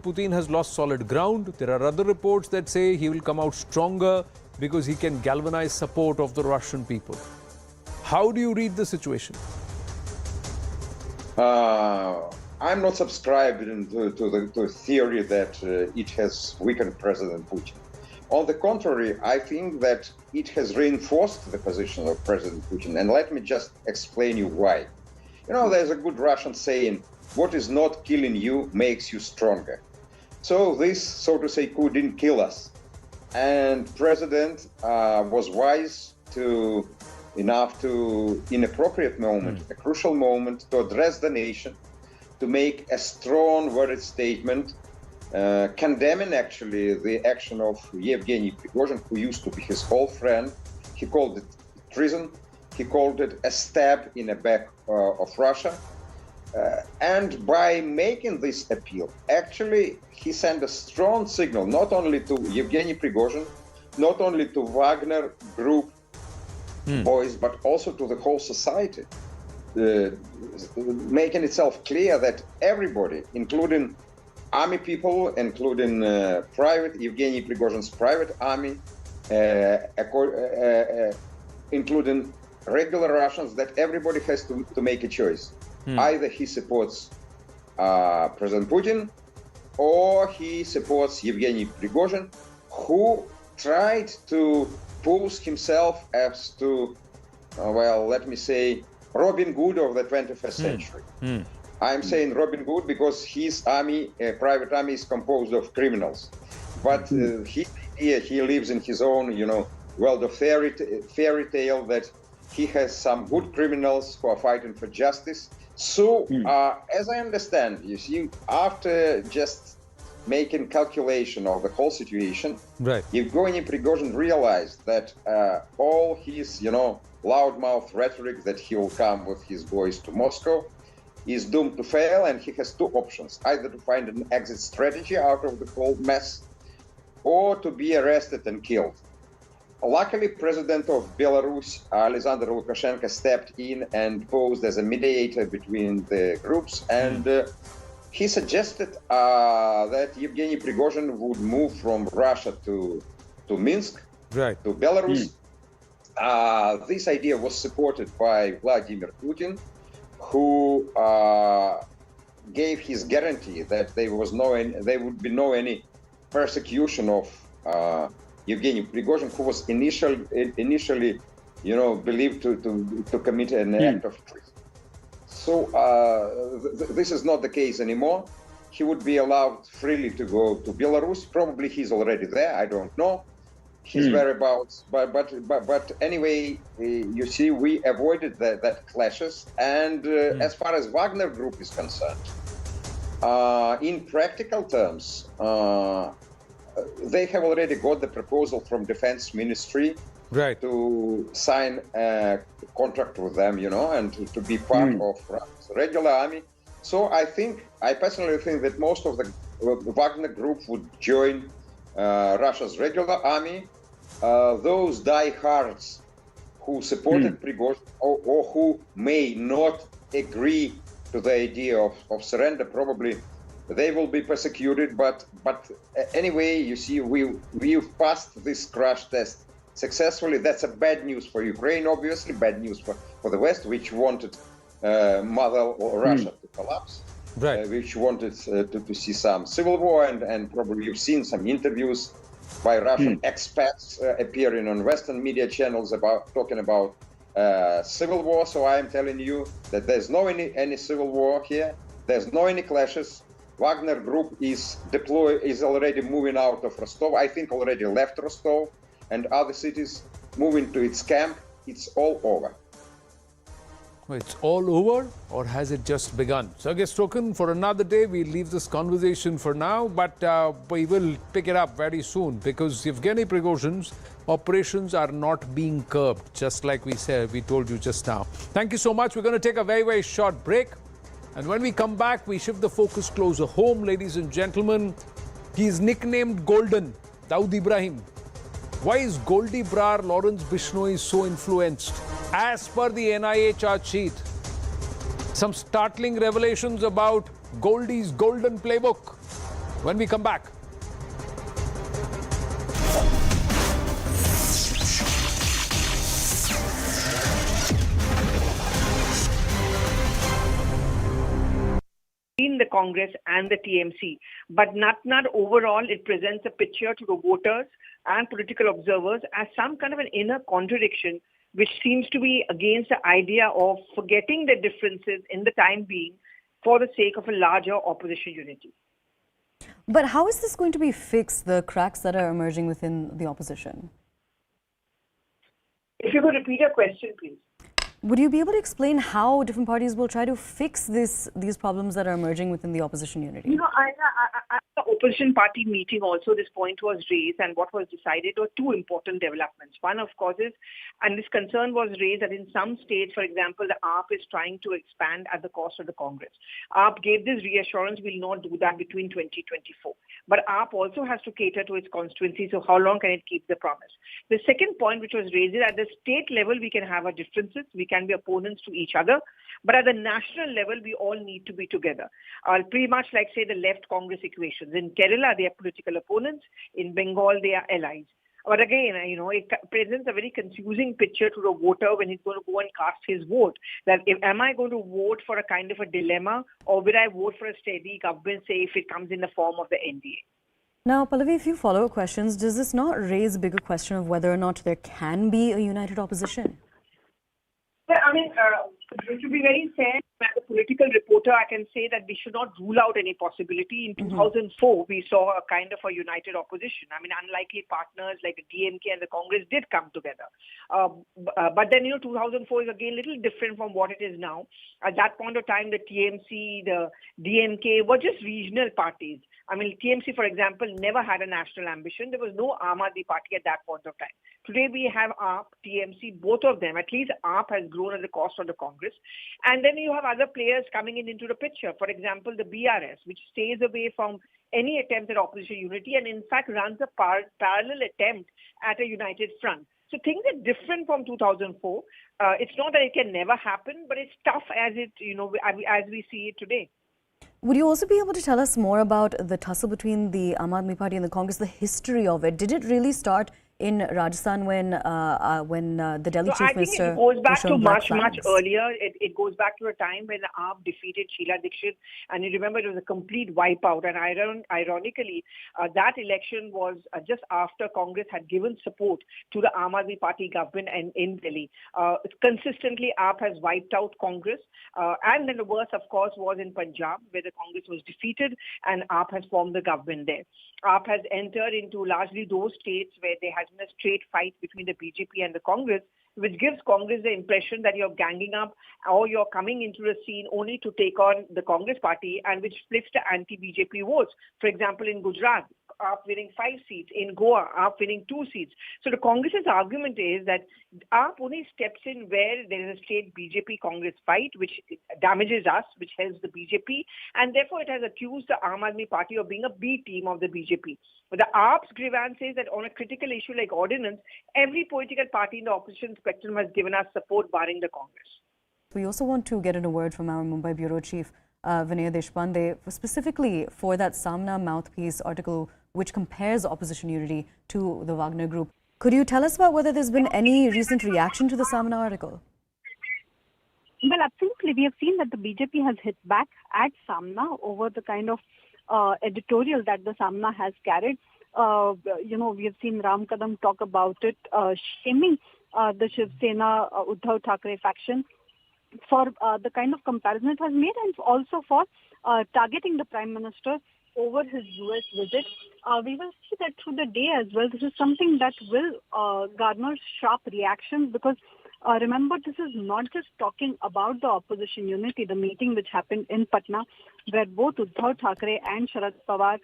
Putin has lost solid ground. There are other reports that say he will come out stronger because he can galvanize support of the Russian people. How do you read the situation? I'm not subscribing to the theory that it has weakened President Putin. On the contrary, I think that it has reinforced the position of President Putin. And let me just explain you why. There's a good Russian saying, what is not killing you makes you stronger. So this, so to say, coup didn't kill us. And President was wise enough to, in appropriate moment, a crucial moment, to address the nation, to make a strong worded statement, condemning actually the action of Yevgeny Prigozhin, who used to be his old friend. He called it treason. He called it a stab in the back of Russia. And by making this appeal, actually, he sent a strong signal, not only to Yevgeny Prigozhin, not only to Wagner Group boys, but also to the whole society, making itself clear that everybody, including army people, including Yevgeny Prigozhin's private army, including regular Russians, that everybody has to make a choice. Either he supports President Putin, or he supports Yevgeny Prigozhin, who tried to pose himself as to, well, let me say, Robin Hood of the 21st century. I'm saying Robin Hood because his army, private army, is composed of criminals. But he lives in his own, world of fairy tale, that he has some good criminals who are fighting for justice. So, as I understand, you see, after just making calculation of the whole situation, Right. Yevgeny Prigozhin realized that all his, loudmouth rhetoric that he will come with his boys to Moscow is doomed to fail, and he has two options: either to find an exit strategy out of the whole mess, or to be arrested and killed. Luckily, President of Belarus, Alexander Lukashenko, stepped in and posed as a mediator between the groups, and he suggested that Yevgeny Prigozhin would move from Russia to Minsk, Right. to Belarus. This idea was supported by Vladimir Putin, who gave his guarantee that there would be no any persecution of Yevgeny Prigozhin, who was initially, believed to commit an act of treason. So this is not the case anymore. He would be allowed freely to go to Belarus. Probably he's already there. I don't know his whereabouts. But anyway, you see, we avoided that clashes. And as far as Wagner Group is concerned, in practical terms, they have already got the proposal from Defense Ministry to sign a contract with them, and to be part of Russia's regular army. So I personally think that most of the Wagner Group would join Russia's regular army. Those diehards who supported Prigozhin or who may not agree to the idea of surrender, probably they will be persecuted. But anyway, you see, we've passed this crash test successfully. That's a bad news for Ukraine, obviously, bad news for the West, which wanted Mother Russia to collapse, which wanted to see some civil war, and probably you've seen some interviews by Russian expats appearing on Western media channels talking about civil war. So I am telling you that there's no any civil war here. There's no any clashes. Wagner Group is already moving out of Rostov. I think already left Rostov and other cities, moving to its camp. It's all over. It's all over, or has it just begun? Sergei Strokin, for another day, we'll leave this conversation for now, but we will pick it up very soon, because Yevgeny Prigozhin's operations are not being curbed, just like we told you just now. Thank you so much. We're going to take a very, very short break. And when we come back, we shift the focus closer home, ladies and gentlemen. He is nicknamed Golden, Dawood Ibrahim. Why is Goldie Brar Lawrence Bishnoi so influenced? As per the NIA charge sheet, some startling revelations about Goldie's golden playbook. When we come back. In the Congress and the TMC, but not overall, it presents a picture to the voters and political observers as some kind of an inner contradiction, which seems to be against the idea of forgetting the differences in the time being for the sake of a larger opposition unity. But how is this going to be fixed, the cracks that are emerging within the opposition? If you could repeat your question, please. Would you be able to explain how different parties will try to fix these problems that are emerging within the opposition unity? At the opposition party meeting also this point was raised, and what was decided were two important developments. One, of course, is, and this concern was raised that in some states, for example, the AAP is trying to expand at the cost of the Congress. AAP gave this reassurance will not do that between 2024. But AAP also has to cater to its constituency, so how long can it keep the promise? The second point which was raised is at the state level we can have our differences, we can be opponents to each other, but at the national level we all need to be together. Pretty much like, say, the left Congress equations. In Kerala they are political opponents, in Bengal they are allies. But again, it presents a very confusing picture to the voter when he's going to go and cast his vote. That am I going to vote for a kind of a dilemma, or will I vote for a steady government, say, if it comes in the form of the NDA? Now, Pallavi, if you follow questions, does this not raise a bigger question of whether or not there can be a united opposition? Well, to be very fair, as a political reporter, I can say that we should not rule out any possibility. In 2004, we saw a kind of a united opposition. Unlikely partners like the DMK and the Congress did come together. But then, 2004 is again a little different from what it is now. At that point of time, the TMC, the DMK were just regional parties. TMC, for example, never had a national ambition. There was no Aam Aadmi Party at that point of time. Today, we have AAP, TMC, both of them. At least AAP has grown at the cost of the Congress. And then you have other players coming into the picture. For example, the BRS, which stays away from any attempt at opposition unity and in fact runs a parallel attempt at a united front. So things are different from 2004. It's not that it can never happen, but it's tough as we see it today. Would you also be able to tell us more about the tussle between the Aam Aadmi Party and the Congress, the history of it? Did it really start in Rajasthan when the Delhi Chief Minister? I think it goes back to much earlier. It goes back to a time when AAP defeated Sheila Dikshit, and you remember it was a complete wipeout. And ironically, that election was just after Congress had given support to the Aam Aadmi Party government and in Delhi. Consistently, AAP has wiped out Congress, and then the worst, of course, was in Punjab, where the Congress was defeated, and AAP has formed the government there. AAP has entered into largely those states where there has been a straight fight between the BJP and the Congress, which gives Congress the impression that you're ganging up or you're coming into the scene only to take on the Congress party, and which splits the anti-BJP votes. For example, in Gujarat, AAP winning 5 seats. In Goa, AAP winning 2 seats. So the Congress's argument is that AAP only steps in where there is a state BJP-Congress fight, which damages us, which helps the BJP, and therefore it has accused the Aam Aadmi Party of being a B team of the BJP. But the AAP's grievance is that on a critical issue like ordinance, every political party in the opposition spectrum has given us support, barring the Congress. We also want to get in a word from our Mumbai Bureau Chief, Vinay Deshpande, specifically for that Samna mouthpiece article which compares opposition unity to the Wagner group. Could you tell us about whether there's been any recent reaction to the Samna article? Well, absolutely. We have seen that the BJP has hit back at Samna over the kind of editorial that the Samna has carried. We have seen Ram Kadam talk about it, shaming the Shiv Sena Uddhav Thackeray faction for the kind of comparison it has made, and also for targeting the Prime Minister over his US visit. We will see that through the day as well. This is something that will garner sharp reactions, because remember, this is not just talking about the opposition unity, the meeting which happened in Patna, where both Uddhav Thackeray and Sharad Pawar,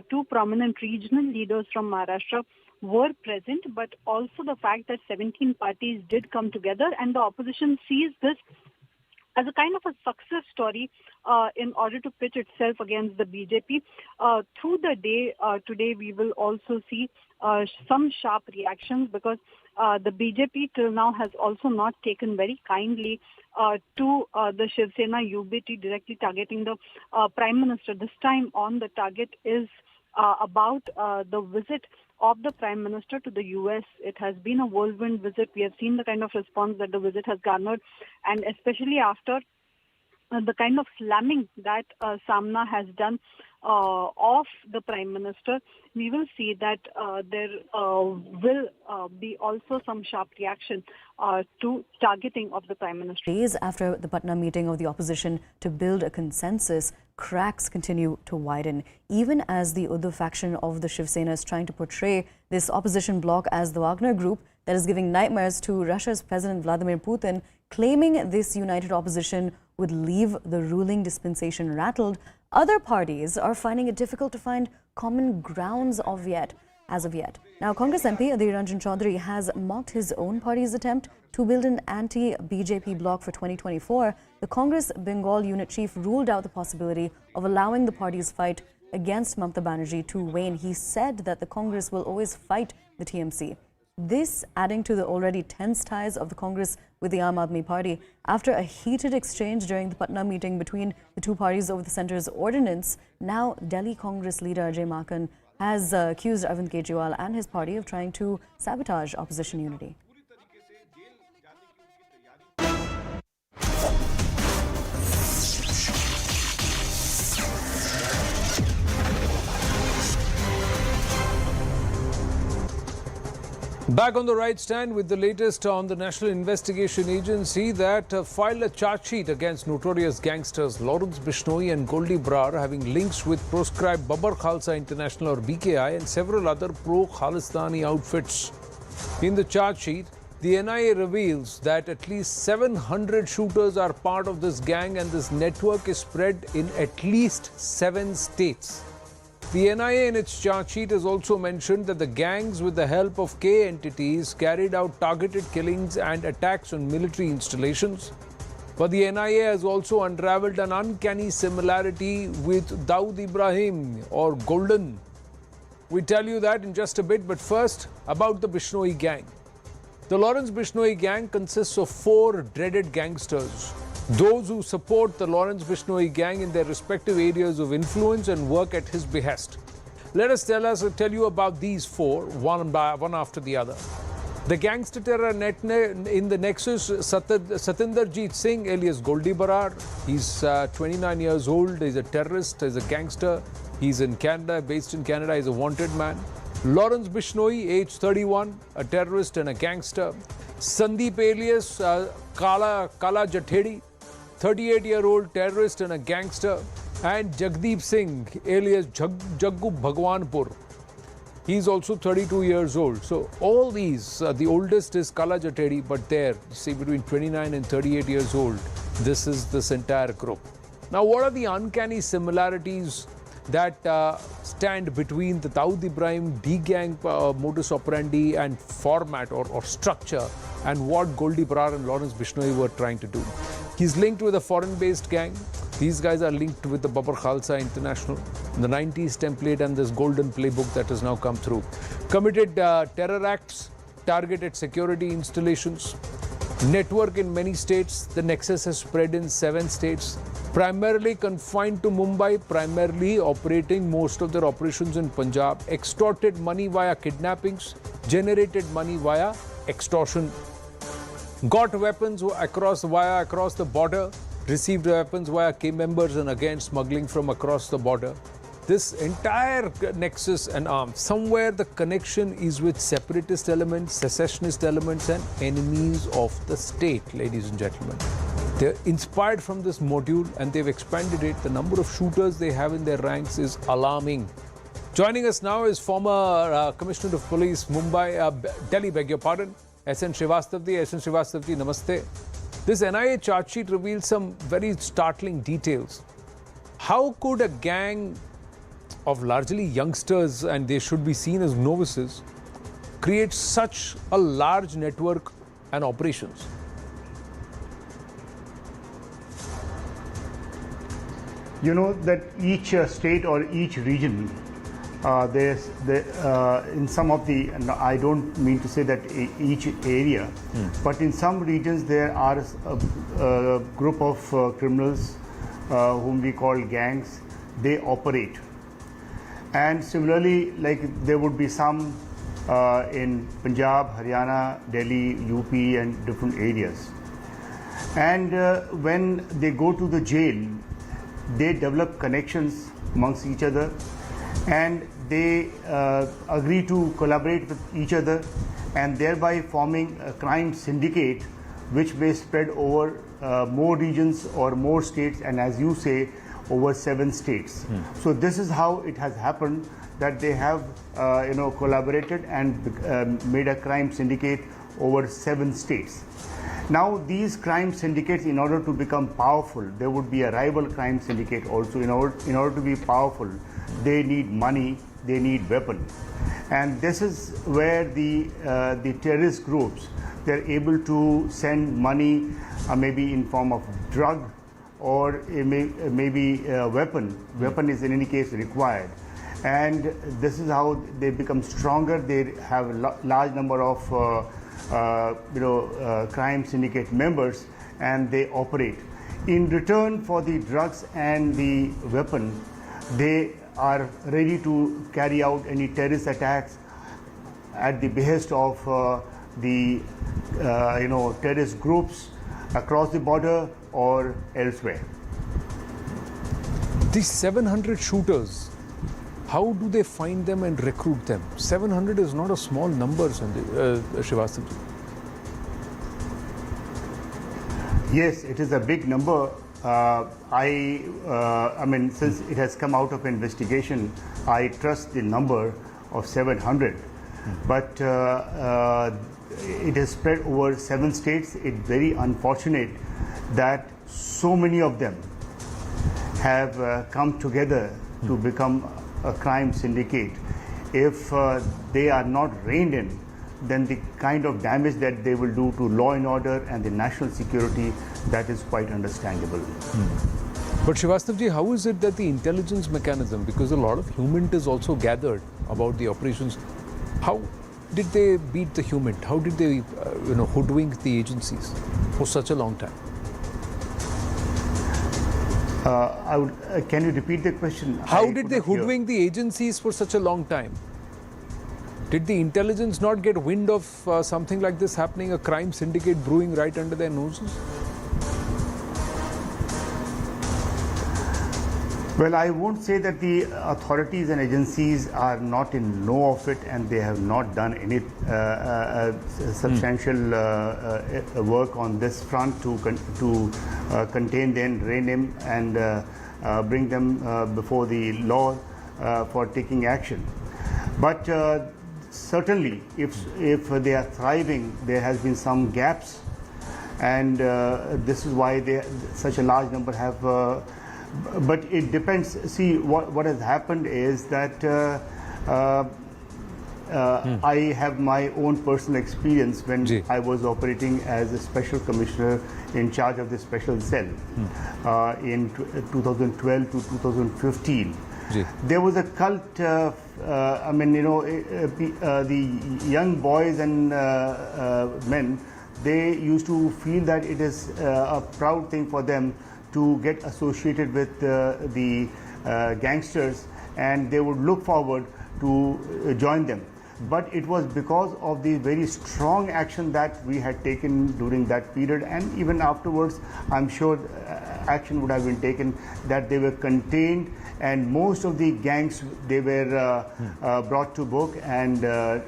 two prominent regional leaders from Maharashtra, were present, but also the fact that 17 parties did come together, and the opposition sees this as a kind of a success story in order to pitch itself against the BJP. Through the day today, we will also see some sharp reactions, because the BJP till now has also not taken very kindly to the Shiv Sena UBT directly targeting the Prime Minister. This time on, the target is about the visit of the Prime Minister to the US. It has been a whirlwind visit. We have seen the kind of response that the visit has garnered, and especially after the kind of slamming that Samna has done of the Prime Minister, we will see that there will be also some sharp reaction to targeting of the Prime Minister. Days after the Patna meeting of the opposition to build a consensus, cracks continue to widen, even as the Uddhav faction of the Shiv Sena is trying to portray this opposition bloc as the Wagner group that is giving nightmares to Russia's President Vladimir Putin, claiming this united opposition would leave the ruling dispensation rattled. Other parties are finding it difficult to find common grounds as of yet. Now, Congress MP Adhir Ranjan Chaudhary has mocked his own party's attempt to build an anti-BJP bloc for 2024. The Congress Bengal unit chief ruled out the possibility of allowing the party's fight against Mamata Banerjee to wane. He said that the Congress will always fight the TMC. This adding to the already tense ties of the Congress with the Aam Aadmi Party. After a heated exchange during the Patna meeting between the two parties over the centre's ordinance, now Delhi Congress leader Ajay Maken has accused Arvind Kejriwal and his party of trying to sabotage opposition unity. Back on the right stand with the latest on the National Investigation Agency that filed a charge sheet against notorious gangsters Lawrence Bishnoi and Goldie Brar having links with proscribed Babar Khalsa International or BKI and several other pro-Khalistani outfits. In the charge sheet, the NIA reveals that at least 700 shooters are part of this gang and this network is spread in at least 7 states. The NIA in its charge sheet has also mentioned that the gangs, with the help of K entities, carried out targeted killings and attacks on military installations. But the NIA has also unraveled an uncanny similarity with Dawood Ibrahim or Golden. We tell you that in just a bit, but first about the Bishnoi gang. The Lawrence Bishnoi gang consists of 4 dreaded gangsters. Those who support the Lawrence Bishnoi gang in their respective areas of influence and work at his behest. Let us tell you about these 4, one after the other. The gangster-terror in the nexus, Satinderjeet Singh alias Goldie Brar. He's 29 years old, he's a terrorist, he's a gangster. He's in Canada, based in Canada, he's a wanted man. Lawrence Bishnoi, age 31, a terrorist and a gangster. Sandeep alias Kala Jathedi, 38-year-old terrorist and a gangster, and Jagdeep Singh alias Jaggu Bhagwanpur. He's also 32 years old. So all these, the oldest is Kala Jathedi, but there, see, between 29 and 38 years old, this is this entire group. Now, what are the uncanny similarities that stand between the Dawood Ibrahim D-gang modus operandi and format or structure and what Goldie Brar and Lawrence Bishnoi were trying to do? He's linked with a foreign-based gang. These guys are linked with the Babar Khalsa International, the 90s template and this golden playbook that has now come through. Committed terror acts, targeted security installations, network in many states. The nexus has spread in 7 states. Primarily confined to Mumbai, primarily operating most of their operations in Punjab, extorted money via kidnappings, generated money via extortion, got weapons across the border, received weapons via K members and again smuggling from across the border. This entire nexus and arms, somewhere the connection is with separatist elements, secessionist elements and enemies of the state, ladies and gentlemen. They're inspired from this module and they've expanded it. The number of shooters they have in their ranks is alarming. Joining us now is former Commissioner of Police, Delhi, beg your pardon, SN Srivastavji. SN Srivastavji, namaste. This NIA charge sheet reveals some very startling details. How could a gang of largely youngsters, and they should be seen as novices, create such a large network and operations? You know that each state or each region, in some of the, I don't mean to say that each area, but in some regions there are a group of criminals whom we call gangs. They operate. And similarly, like there would be some in Punjab, Haryana, Delhi, UP and different areas. And when they go to the jail, they develop connections amongst each other and they agree to collaborate with each other and thereby forming a crime syndicate which may spread over more regions or more states, and as you say, over 7 states. So this is how it has happened, that they have collaborated and made a crime syndicate over 7 states. Now these crime syndicates, in order to become powerful, there would be a rival crime syndicate also. In order to be powerful, they need money, they need weapons. And this is where the terrorist groups, they're able to send money maybe in form of drug or maybe a weapon. Weapon is in any case required. And this is how they become stronger. They have a large number of crime syndicate members and they operate. In return for the drugs and the weapon, they are ready to carry out any terrorist attacks at the behest of the terrorist groups across the border or elsewhere. These 700 shooters, how do they find them and recruit them? 700 is not a small number, Srivastava. Yes, it is a big number. I mean, since it has come out of investigation, I trust the number of 700. But it is spread over 7 states. It's very unfortunate that so many of them have come together to become a crime syndicate. If they are not reined in, then the kind of damage that they will do to law and order and the national security, that is quite understandable. But Srivastava, how is it that the intelligence mechanism, because a lot of HUMINT is also gathered about the operations, how did they beat the HUMINT? How did they hoodwink the agencies for such a long time? Can you repeat the question? How did they hoodwink the agencies for such a long time? Did the intelligence not get wind of something like this happening, a crime syndicate brewing right under their noses? Well, I won't say that the authorities and agencies are not in know of it and they have not done any substantial work on this front to contain them, rein them, and bring them before the law for taking action. But certainly, if they are thriving, there has been some gaps, and this is why such a large number have. But it depends. See, what has happened is that I have my own personal experience when I was operating as a special commissioner in charge of the special cell in 2012 to 2015. There was a cult. The young boys and men, they used to feel that it is a proud thing for them to get associated with the gangsters, and they would look forward to join them. But it was because of the very strong action that we had taken during that period, and even afterwards, I'm sure action would have been taken, that they were contained, and most of the gangs, they were brought to book, and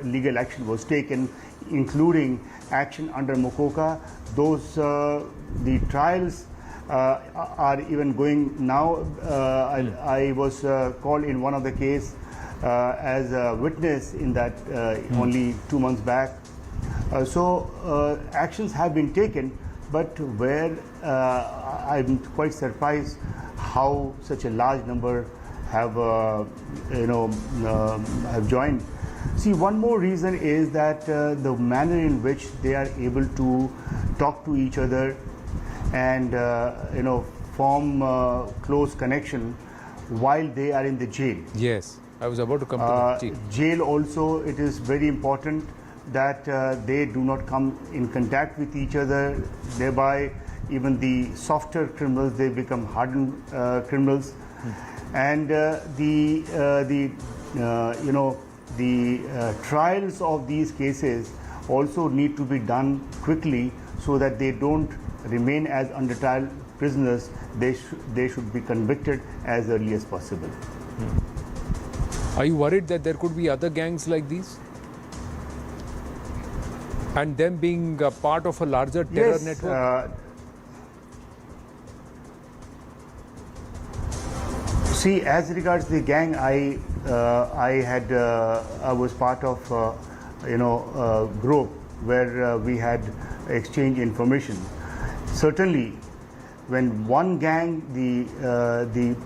legal action was taken, including action under Mokoka. Those the trials are even going now. I was called in one of the case as a witness in that only 2 months back. So actions have been taken, but where I'm quite surprised how such a large number have have joined. See, one more reason is that the manner in which they are able to talk to each other and form close connection while they are in the jail. Yes, I was about to come to that. Jail also, it is very important that they do not come in contact with each other. Thereby, even the softer criminals, they become hardened criminals. And the trials of these cases also need to be done quickly so that they don't remain as under trial prisoners. They should be convicted as early as possible. Are you worried that there could be other gangs like these? And them being part of a larger terror network? See, as regards the gang, I was part of a group where we had exchanged information. Certainly, when one gang, the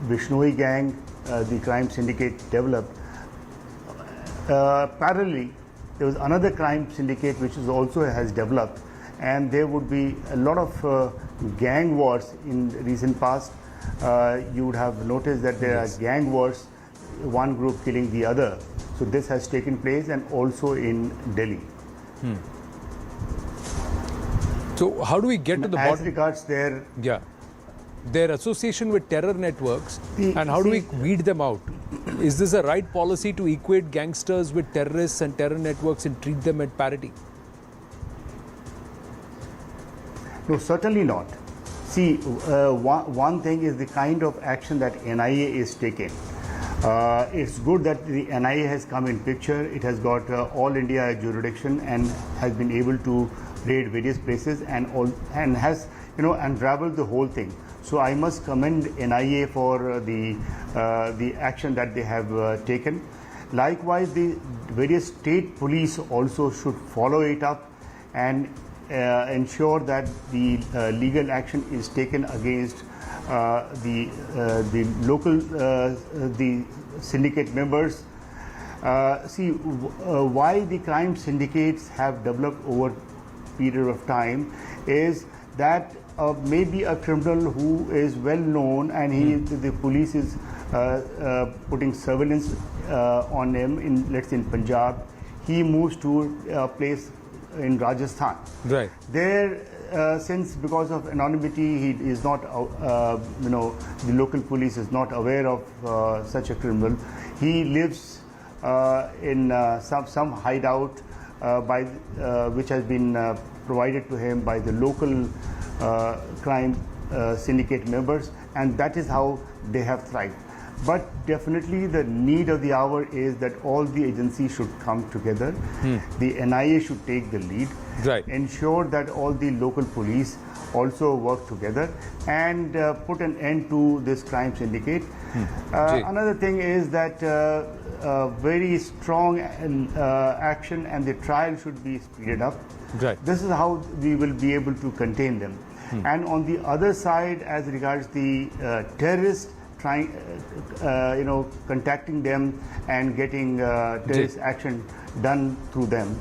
Vishnoi gang, the crime syndicate developed, parallelly there was another crime syndicate which is also has developed, and there would be a lot of gang wars in recent past. You would have noticed that there are gang wars, one group killing the other. So this has taken place, and also in Delhi. So how do we get to the bottom? As regards their association with terror networks, and how do we weed them out? Is this a right policy to equate gangsters with terrorists and terror networks and treat them at parity? No, certainly not. See, one thing is the kind of action that NIA is taking. It's good that the NIA has come in picture. It has got all India jurisdiction and has been able to raid various places and has unraveled the whole thing. So I must commend NIA for the action that they have taken. Likewise, the various state police also should follow it up and ensure that the legal action is taken against the local the syndicate members. See, why the crime syndicates have developed over period of time is that maybe a criminal who is well known and the police is putting surveillance on him in, let's say, in Punjab, he moves to a place in Rajasthan. Right. There, since because of anonymity, he is not, the local police is not aware of such a criminal. He lives in some hideout which has been provided to him by the local crime syndicate members, and that is how they have thrived. But definitely the need of the hour is that all the agencies should come together. The NIA should take the lead, right. Ensure that all the local police also work together and put an end to this crime syndicate. Another thing is that very strong action and the trial should be speeded up. Right. This is how we will be able to contain them. And on the other side, as regards the terrorists, trying, contacting them and getting terrorist action done through them.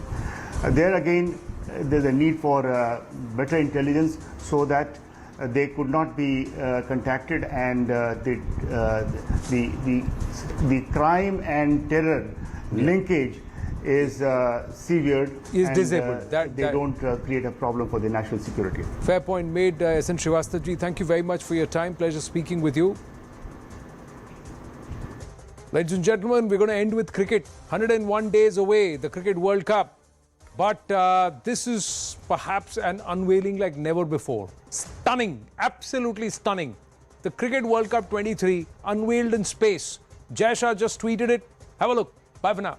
There again, there's a need for better intelligence so that they could not be contacted and the crime and terror linkage is severed, is and, disabled. They don't create a problem for the national security. Fair point made, S.N. Srivastava ji. Thank you very much for your time. Pleasure speaking with you. Ladies and gentlemen, we're going to end with cricket. 101 days away, the Cricket World Cup. But this is perhaps an unveiling like never before. Stunning, absolutely stunning. The Cricket World Cup 23 unveiled in space. Jai Shah just tweeted it. Have a look. Bye for now.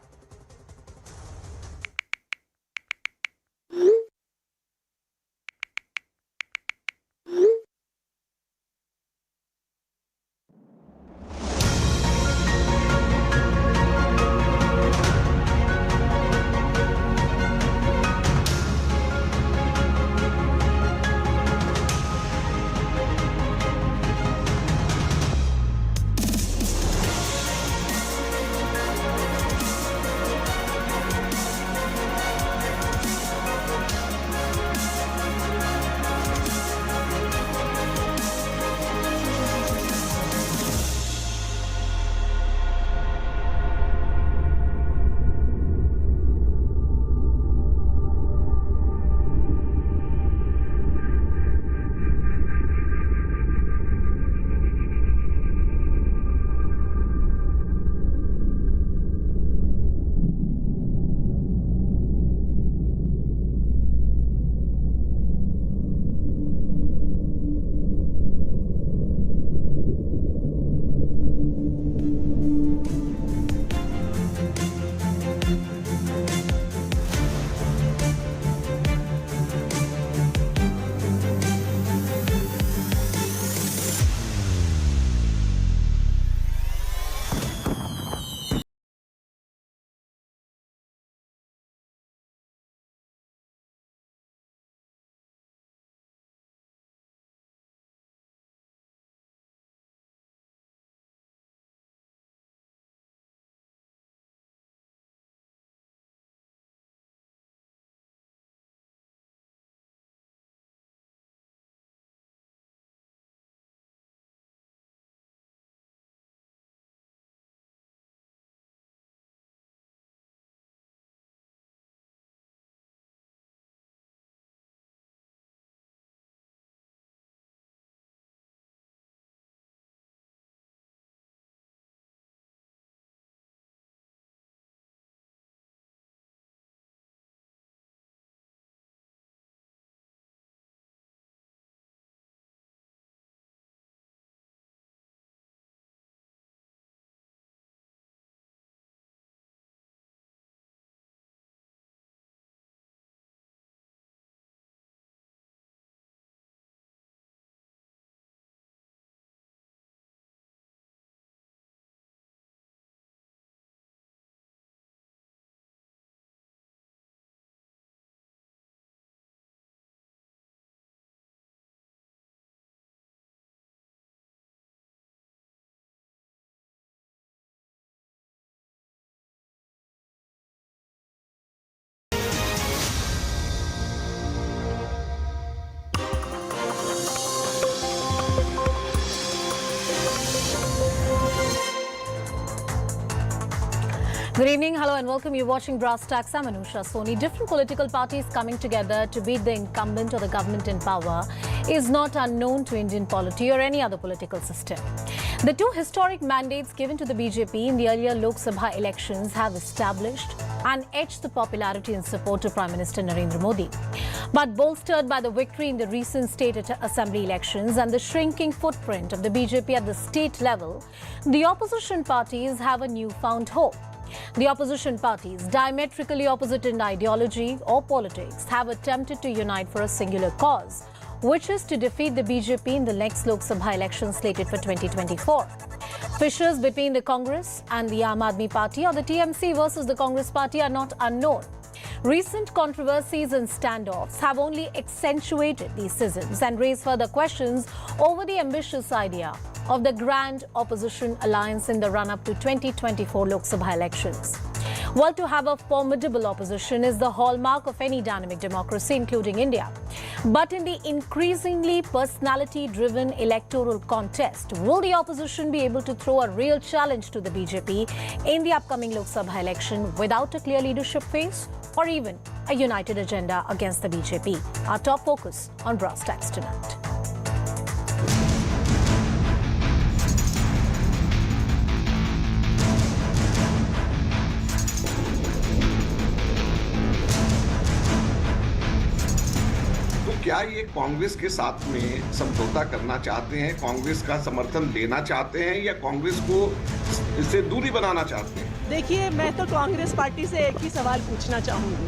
Good evening, hello and welcome. You're watching Brass Tacks. I'm Anusha Soni. Different political parties coming together to beat the incumbent or the government in power is not unknown to Indian polity or any other political system. The two historic mandates given to the BJP in the earlier Lok Sabha elections have established and edged the popularity and support to Prime Minister Narendra Modi. But bolstered by the victory in the recent state assembly elections and the shrinking footprint of the BJP at the state level, the opposition parties have a newfound hope. The opposition parties, diametrically opposite in ideology or politics, have attempted to unite for a singular cause, which is to defeat the BJP in the next Lok Sabha election slated for 2024. Fissures between the Congress and the Aam Aadmi Party or the TMC versus the Congress Party are not unknown. Recent controversies and standoffs have only accentuated these schisms and raised further questions over the ambitious idea of the grand opposition alliance in the run-up to 2024 Lok Sabha elections. Well, to have a formidable opposition is the hallmark of any dynamic democracy, including India. But in the increasingly personality-driven electoral contest, will the opposition be able to throw a real challenge to the BJP in the upcoming Lok Sabha election without a clear leadership face or even a united agenda against the BJP? Our top focus on Brass Tacks tonight. क्या ये कांग्रेस के साथ में समझौता करना चाहते हैं, कांग्रेस का समर्थन लेना चाहते हैं या कांग्रेस को इससे दूरी बनाना चाहते हैं? देखिए, मैं तो कांग्रेस पार्टी से एक ही सवाल पूछना चाहूंगी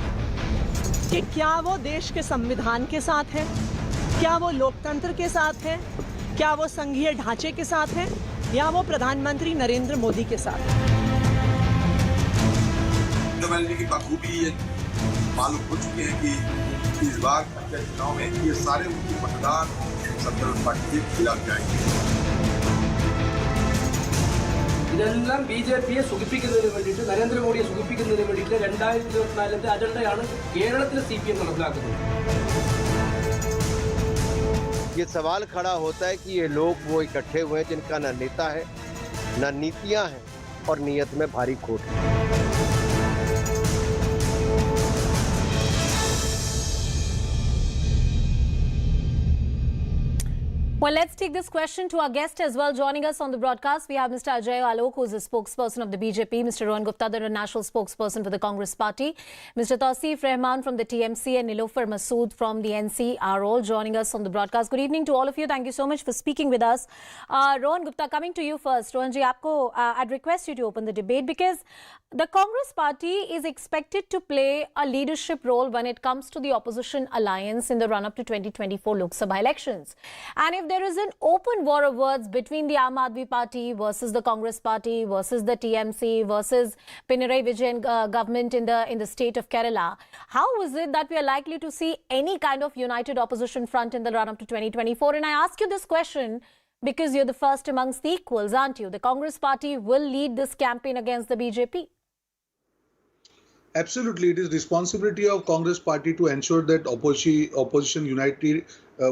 कि क्या वो देश के संविधान के साथ है, क्या वो लोकतंत्र के साथ है, क्या वो संघीय ढांचे के साथ है या वो प्रधानमंत्री नरेंद्र मोदी के साथ है? की बखूबी मालूम हो चुके हैं कि इस बार पंचायत चुनाव में ये सारे उनके मतदान संदर्भ पार्टी के खिलाफ जाएंगे. ഇതെല്ലാം ബിജെപിയെ സുഖിപ്പിക്കുന്നതിന് വേണ്ടിയിട്ട് നരേന്ദ്രമോദിയെ സുഖിപ്പിക്കുന്നതിന് വേണ്ടിയിട്ട് 2024 അജണ്ടയാണ് കേരളത്തിലെ സിപിഎം നടപ്പിലാക്കുന്നത്. ये सवाल खड़ा होता है कि ये लोग वो इकट्ठे हुए हैं जिनका न नेता है, न नीतियां हैं और नीयत में भारी खोट है. Well, let's take this question to our guest as well. Joining us on the broadcast, we have Mr. Ajay Alok, who is the spokesperson of the BJP, Mr. Rohan Gupta, the national spokesperson for the Congress Party, Mr. Tausif Rahman from the TMC, and Nilofer Masood from the NC are all joining us on the broadcast. Good evening to all of you. Thank you so much for speaking with us. Rohan Gupta, coming to you first. Rohan ji, I'd request you to open the debate because the Congress Party is expected to play a leadership role when it comes to the opposition alliance in the run-up to 2024 Lok Sabha elections. And if there is an open war of words between the Aam Aadmi Party versus the Congress Party versus the TMC versus Pinarayi Vijayan government in the state of Kerala, how is it that we are likely to see any kind of united opposition front in the run-up to 2024? And I ask you this question because you're the first amongst the equals, aren't you? The Congress Party will lead this campaign against the BJP. Absolutely, it is responsibility of Congress Party to ensure that opposition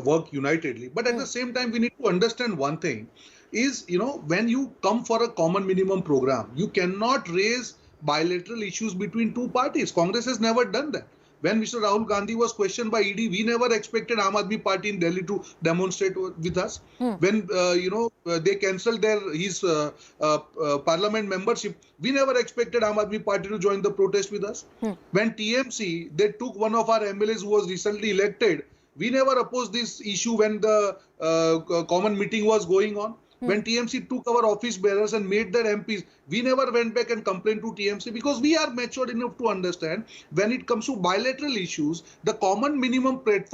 work unitedly. But at the same time, we need to understand one thing is, when you come for a common minimum program, you cannot raise bilateral issues between two parties. Congress has never done that. When Mr. Rahul Gandhi was questioned by ED, we never expected Aam Aadmi Party in Delhi to demonstrate with us. When, they cancelled his parliament membership, we never expected Aam Aadmi Party to join the protest with us. When TMC, they took one of our MLAs who was recently elected, we never opposed this issue when the common meeting was going on. When TMC took our office bearers and made their MPs, we never went back and complained to TMC because we are matured enough to understand when it comes to bilateral issues, the common minimum platform